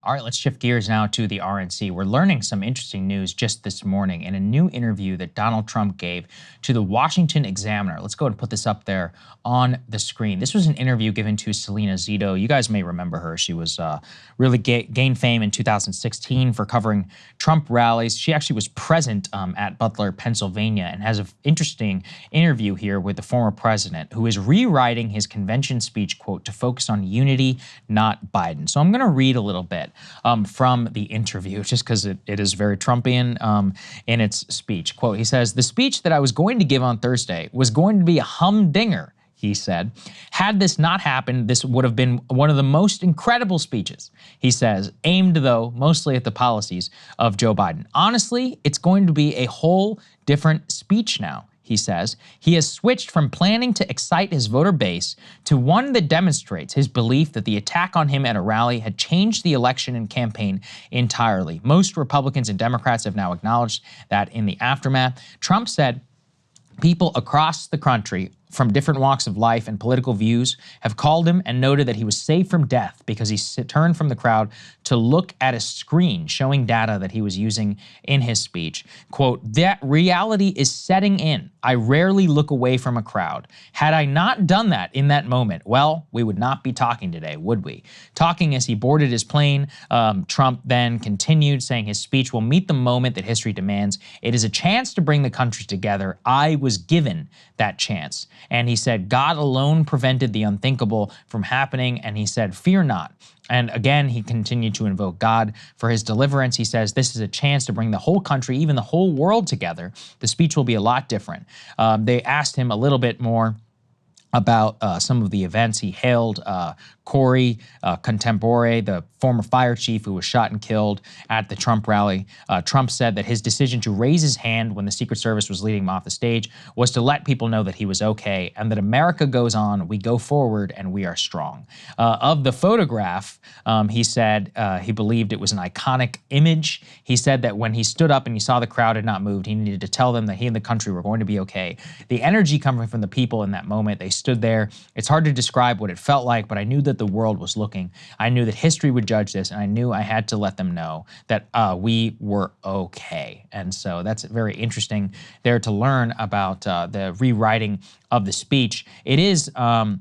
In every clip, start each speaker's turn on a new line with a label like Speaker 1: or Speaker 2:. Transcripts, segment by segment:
Speaker 1: All right, let's shift gears now to the RNC. We're learning some interesting news just this morning in a new interview that Donald Trump gave to the Washington Examiner. Let's go ahead and put this up there on the screen. This was an interview given to Selena Zito. You guys may remember her. She was really gained fame in 2016 for covering Trump rallies. She actually was present at Butler, Pennsylvania, and has an interesting interview here with the former president, who is rewriting his convention speech, quote, to focus on unity, not Biden. So I'm going to read a little bit from the interview, just because it is very Trumpian in its speech. Quote, he says, "The speech that I was going to give on Thursday was going to be a humdinger," he said. "Had this not happened, this would have been one of the most incredible speeches," he says, aimed, though, mostly at the policies of Joe Biden. "Honestly, it's going to be a whole different speech now," he says. He has switched from planning to excite his voter base to one that demonstrates his belief that the attack on him at a rally had changed the election and campaign entirely. Most Republicans and Democrats have now acknowledged that in the aftermath. Trump said people across the country from different walks of life and political views have called him and noted that he was saved from death because he turned from the crowd to look at a screen showing data that he was using in his speech. Quote, "That reality is setting in. I rarely look away from a crowd. Had I not done that in that moment, well, we would not be talking today, would we?" Talking as he boarded his plane, Trump then continued, saying his speech will meet the moment that history demands. "It is a chance to bring the country together. I was given that chance." And he said, "God alone prevented the unthinkable from happening." And he said, "Fear not." And again, he continued to invoke God for his deliverance. He says, "This is a chance to bring the whole country, even the whole world together. The speech will be a lot different." They asked him a little bit more about some of the events. He hailed Corey Contempore, the former fire chief who was shot and killed at the Trump rally. Trump said that his decision to raise his hand when the Secret Service was leading him off the stage was to let people know that he was okay and that America goes on, we go forward, and we are strong. Of the photograph, he said he believed it was an iconic image. He said that when he stood up and he saw the crowd had not moved, he needed to tell them that he and the country were going to be okay. The energy coming from the people in that moment, they stood there. It's hard to describe what it felt like, but I knew that the world was looking. I knew that history would judge this, and I knew I had to let them know that we were okay. And so that's very interesting there to learn about the rewriting of the speech. It is one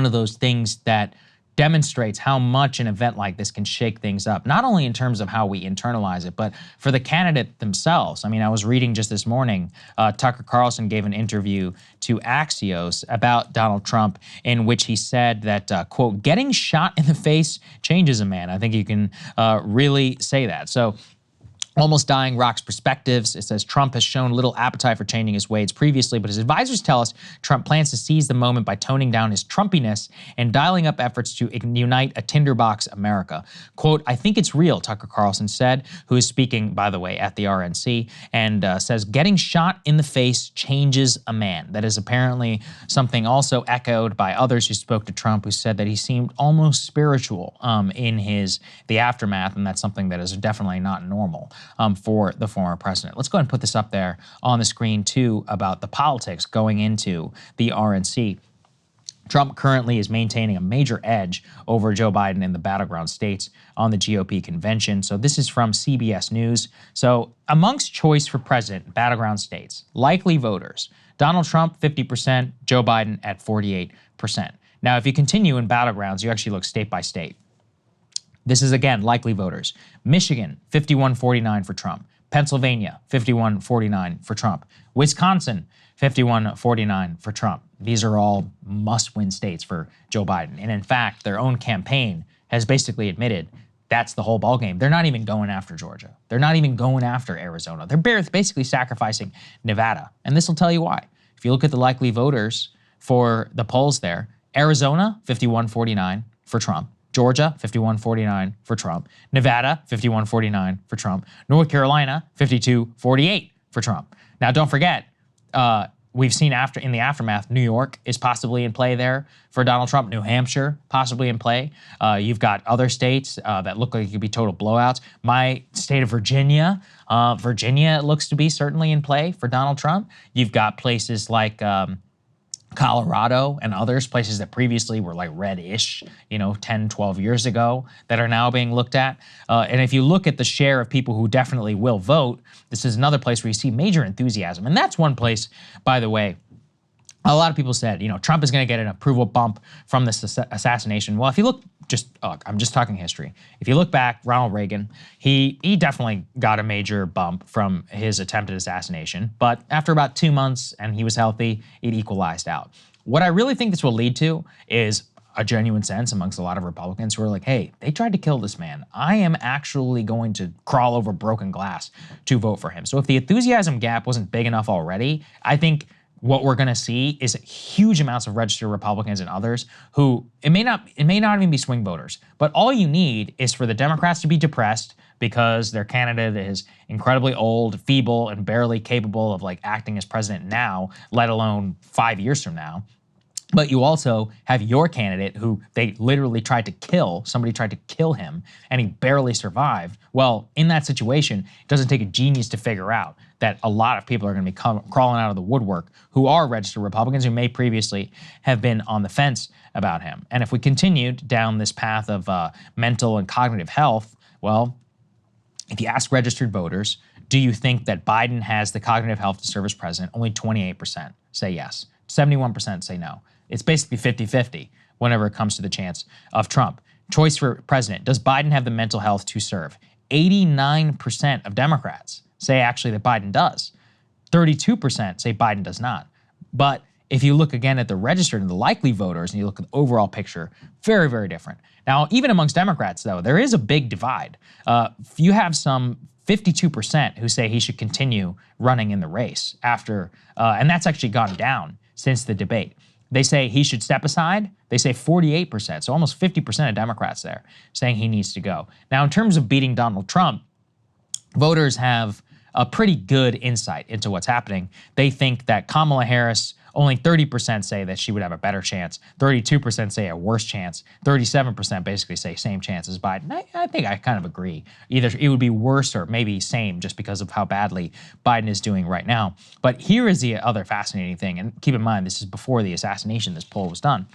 Speaker 1: of those things that demonstrates how much an event like this can shake things up, not only in terms of how we internalize it, but for the candidate themselves. I mean, I was reading just this morning, Tucker Carlson gave an interview to Axios about Donald Trump in which he said that, quote, "Getting shot in the face changes a man." I think you can really say that. So, "Almost Dying rocks perspectives." It says Trump has shown little appetite for changing his ways previously, but his advisors tell us Trump plans to seize the moment by toning down his Trumpiness and dialing up efforts to unite a tinderbox America. Quote, "I think it's real," Tucker Carlson said, who is speaking, by the way, at the RNC, and says getting shot in the face changes a man. That is apparently something also echoed by others who spoke to Trump, who said that he seemed almost spiritual in the aftermath, and that's something that is definitely not normal for the former president. Let's go ahead and put this up there on the screen, too, about the politics going into the RNC. Trump currently is maintaining a major edge over Joe Biden in the Battleground States on the GOP convention. So this is from CBS News. So amongst choice for president, Battleground States, likely voters, Donald Trump, 50%, Joe Biden at 48%. Now, if you continue in battlegrounds, you actually look state by state. This is, again, likely voters. Michigan, 51-49 for Trump. Pennsylvania, 51-49 for Trump. Wisconsin, 51-49 for Trump. These are all must-win states for Joe Biden. And in fact, their own campaign has basically admitted that's the whole ballgame. They're not even going after Georgia. They're not even going after Arizona. They're basically sacrificing Nevada. And this will tell you why. If you look at the likely voters for the polls there, Arizona, 51-49 for Trump. Georgia, 51-49 for Trump. Nevada, 51-49 for Trump. North Carolina, 52-48 for Trump. Now, don't forget, we've seen in the aftermath, New York is possibly in play there for Donald Trump. New Hampshire, possibly in play. You've got other states that look like it could be total blowouts. My state of Virginia, Virginia looks to be certainly in play for Donald Trump. You've got places like Colorado and others, places that previously were like red-ish, 10, 12 years ago, that are now being looked at. And if you look at the share of people who definitely will vote, this is another place where you see major enthusiasm. And that's one place, by the way, a lot of people said, Trump is going to get an approval bump from this assassination. Well, if you look I'm just talking history. If you look back, Ronald Reagan, he definitely got a major bump from his attempted assassination. But after about 2 months and he was healthy, it equalized out. What I really think this will lead to is a genuine sense amongst a lot of Republicans who are like, hey, they tried to kill this man. I am actually going to crawl over broken glass to vote for him. So if the enthusiasm gap wasn't big enough already, I think what we're going to see is huge amounts of registered Republicans and others who, it may not even be swing voters, but all you need is for the Democrats to be depressed because their candidate is incredibly old, feeble, and barely capable of acting as president now, let alone 5 years from now. But you also have your candidate who they literally tried to kill. Somebody tried to kill him and he barely survived. Well, in that situation, it doesn't take a genius to figure out that a lot of people are going to be crawling out of the woodwork who are registered Republicans who may previously have been on the fence about him. And if we continued down this path of mental and cognitive health, well, if you ask registered voters, do you think that Biden has the cognitive health to serve as president? Only 28% say yes. 71% say no. It's basically 50-50 whenever it comes to the chance of Trump. Choice for president. Does Biden have the mental health to serve? 89% of Democrats say actually that Biden does. 32% say Biden does not. But if you look again at the registered and the likely voters and you look at the overall picture, very, very different. Now, even amongst Democrats, though, there is a big divide. You have some 52% who say he should continue running in the race after, and that's actually gone down since the debate. They say he should step aside. They say 48%, so almost 50% of Democrats there saying he needs to go. Now, in terms of beating Donald Trump, voters have a pretty good insight into what's happening. They think that Kamala Harris, only 30% say that she would have a better chance. 32% say a worse chance. 37% basically say same chance as Biden. I think I kind of agree. Either it would be worse or maybe same just because of how badly Biden is doing right now. But here is the other fascinating thing, and keep in mind, this is before the assassination this poll was done.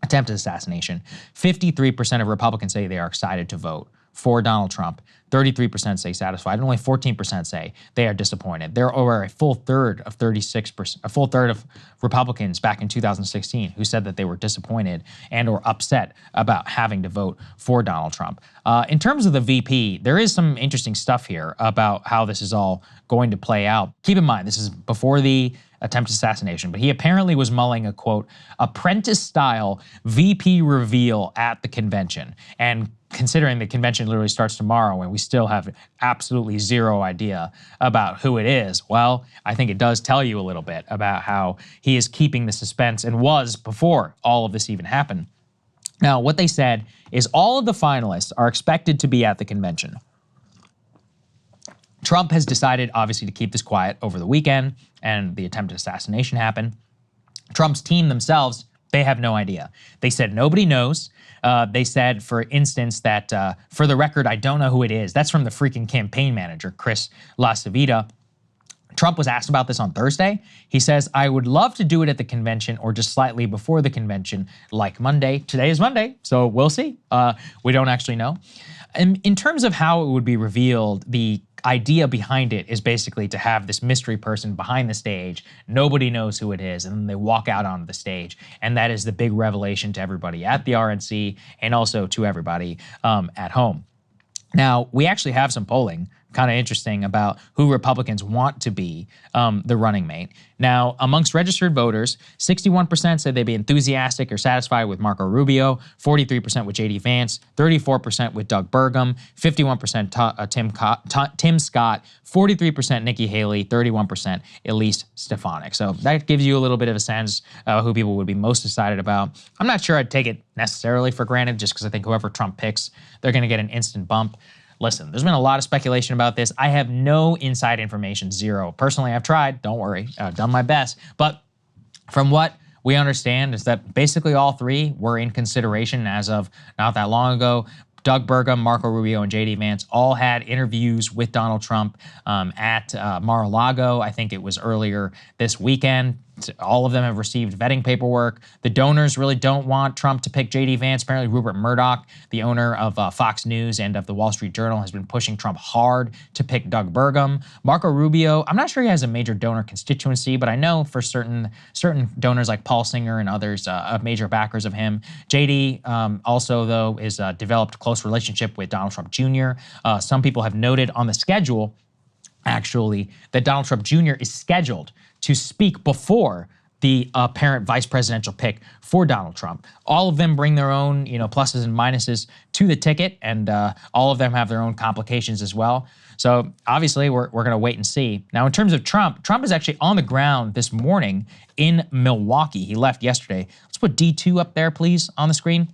Speaker 1: Attempted assassination. 53% of Republicans say they are excited to vote for Donald Trump. 33% say satisfied, and only 14% say they are disappointed. There are a full third of Republicans back in 2016 who said that they were disappointed and or upset about having to vote for Donald Trump. In terms of the VP, there is some interesting stuff here about how this is all going to play out. Keep in mind, this is before the attempted assassination, but he apparently was mulling a, quote, apprentice-style VP reveal at the convention. And considering the convention literally starts tomorrow and we still have absolutely zero idea about who it is, well, I think it does tell you a little bit about how he is keeping the suspense and was before all of this even happened. Now, what they said is all of the finalists are expected to be at the convention. Trump has decided, obviously, to keep this quiet over the weekend and the attempted assassination happened. Trump's team themselves, they have no idea. They said nobody knows. They said, for instance, that for the record, I don't know who it is. That's from the freaking campaign manager, Chris LaCivita. Trump was asked about this on Thursday. He says, I would love to do it at the convention or just slightly before the convention, like Monday. Today is Monday, so we'll see. We don't actually know. And in terms of how it would be revealed, the idea behind it is basically to have this mystery person behind the stage. Nobody knows who it is, and then they walk out onto the stage. And that is the big revelation to everybody at the RNC and also to everybody at home. Now, we actually have some polling, kind of interesting, about who Republicans want to be the running mate. Now, amongst registered voters, 61% said they'd be enthusiastic or satisfied with Marco Rubio, 43% with J.D. Vance, 34% with Doug Burgum, 51% Tim Scott, 43% Nikki Haley, 31% Elise Stefanik. So that gives you a little bit of a sense of who people would be most excited about. I'm not sure I'd take it necessarily for granted just because I think whoever Trump picks, they're going to get an instant bump. Listen, there's been a lot of speculation about this. I have no inside information, zero. Personally, I've tried, don't worry, I've done my best. But from what we understand is that basically all three were in consideration as of not that long ago. Doug Burgum, Marco Rubio, and J.D. Vance all had interviews with Donald Trump at Mar-a-Lago. I think it was earlier this weekend. All of them have received vetting paperwork. The donors really don't want Trump to pick J.D. Vance. Apparently, Rupert Murdoch, the owner of Fox News and of the Wall Street Journal, has been pushing Trump hard to pick Doug Burgum. Marco Rubio, I'm not sure he has a major donor constituency, but I know for certain donors like Paul Singer and others, major backers of him. J.D. Also, though, is developed a close relationship with Donald Trump Jr. Some people have noted on the schedule, actually, that Donald Trump Jr. is scheduled to speak before the apparent vice presidential pick for Donald Trump. All of them bring their own, pluses and minuses to the ticket, and all of them have their own complications as well. So obviously, we're going to wait and see. Now, in terms of Trump is actually on the ground this morning in Milwaukee. He left yesterday. Let's put D2 up there, please, on the screen.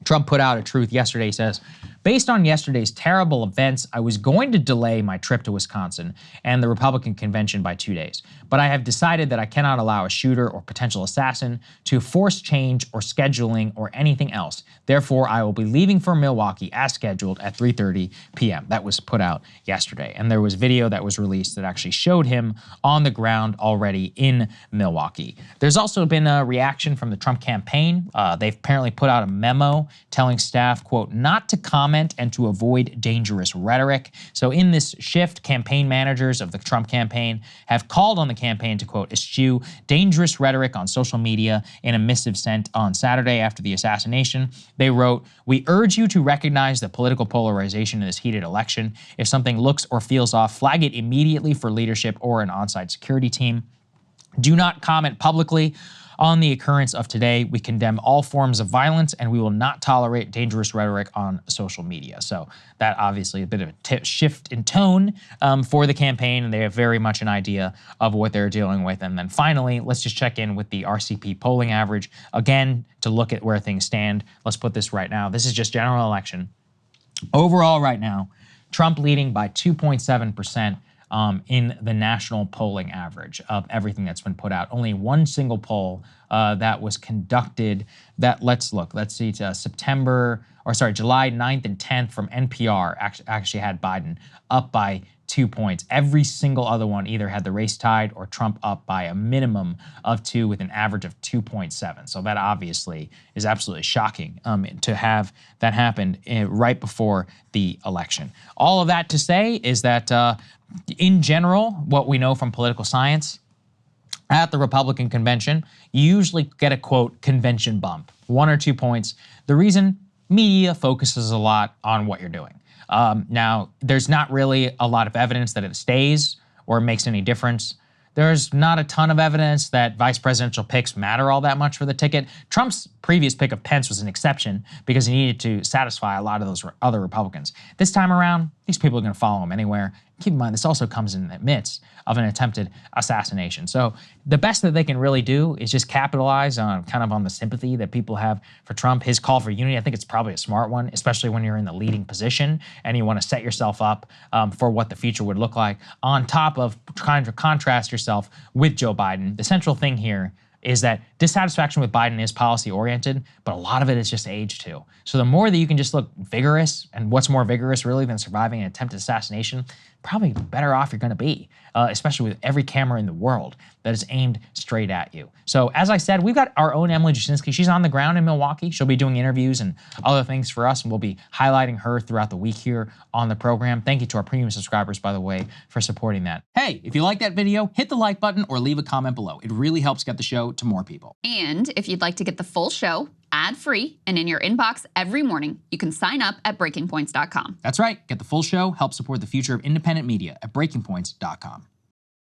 Speaker 1: Trump put out a truth yesterday. He says, based on yesterday's terrible events, I was going to delay my trip to Wisconsin and the Republican convention by 2 days. But I have decided that I cannot allow a shooter or potential assassin to force change or scheduling or anything else. Therefore, I will be leaving for Milwaukee as scheduled at 3:30 p.m. That was put out yesterday. And there was video that was released that actually showed him on the ground already in Milwaukee. There's also been a reaction from the Trump campaign. They've apparently put out a memo telling staff, quote, not to comment and to avoid dangerous rhetoric. So in this shift, campaign managers of the Trump campaign have called on the campaign to, quote, eschew dangerous rhetoric on social media in a missive sent on Saturday after the assassination. They wrote, we urge you to recognize the political polarization in this heated election. If something looks or feels off, flag it immediately for leadership or an on-site security team. Do not comment publicly on the occurrence of today. We condemn all forms of violence, and we will not tolerate dangerous rhetoric on social media. So that obviously a bit of a shift in tone for the campaign, and they have very much an idea of what they're dealing with. And then finally, let's just check in with the RCP polling average again to look at where things stand. Let's put this right now. This is just general election. Overall right now, Trump leading by 2.7%. In the national polling average of everything that's been put out. Only one single poll that was conducted that, let's see, July 9th and 10th from NPR actually had Biden up by 2 points. Every single other one either had the race tied or Trump up by a minimum of 2 with an average of 2.7. So that obviously is absolutely shocking to have that happen right before the election. All of that to say is that in general, what we know from political science, at the Republican convention, you usually get a, quote, convention bump, 1 or 2 points. The reason, media focuses a lot on what you're doing. Now, there's not really a lot of evidence that it stays or makes any difference. There's not a ton of evidence that vice presidential picks matter all that much for the ticket. Trump's previous pick of Pence was an exception because he needed to satisfy a lot of those other Republicans. This time around, these people are going to follow him anywhere. Keep in mind, this also comes in the midst of an attempted assassination. So the best that they can really do is just capitalize on the sympathy that people have for Trump. His call for unity, I think it's probably a smart one, especially when you're in the leading position and you want to set yourself up for what the future would look like, on top of trying to contrast yourself with Joe Biden. The central thing here is that dissatisfaction with Biden is policy-oriented, but a lot of it is just age too. So the more that you can just look vigorous, and what's more vigorous really than surviving an attempted assassination, probably better off you're gonna be, especially with every camera in the world that is aimed straight at you. So as I said, we've got our own Emily Jasinski. She's on the ground in Milwaukee. She'll be doing interviews and other things for us, and we'll be highlighting her throughout the week here on the program. Thank you to our premium subscribers, by the way, for supporting that. Hey, if you like that video, hit the like button or leave a comment below. It really helps get the show to more people.
Speaker 2: And if you'd like to get the full show ad-free and in your inbox every morning, you can sign up at breakingpoints.com.
Speaker 1: That's right. Get the full show, help support the future of independent media at breakingpoints.com.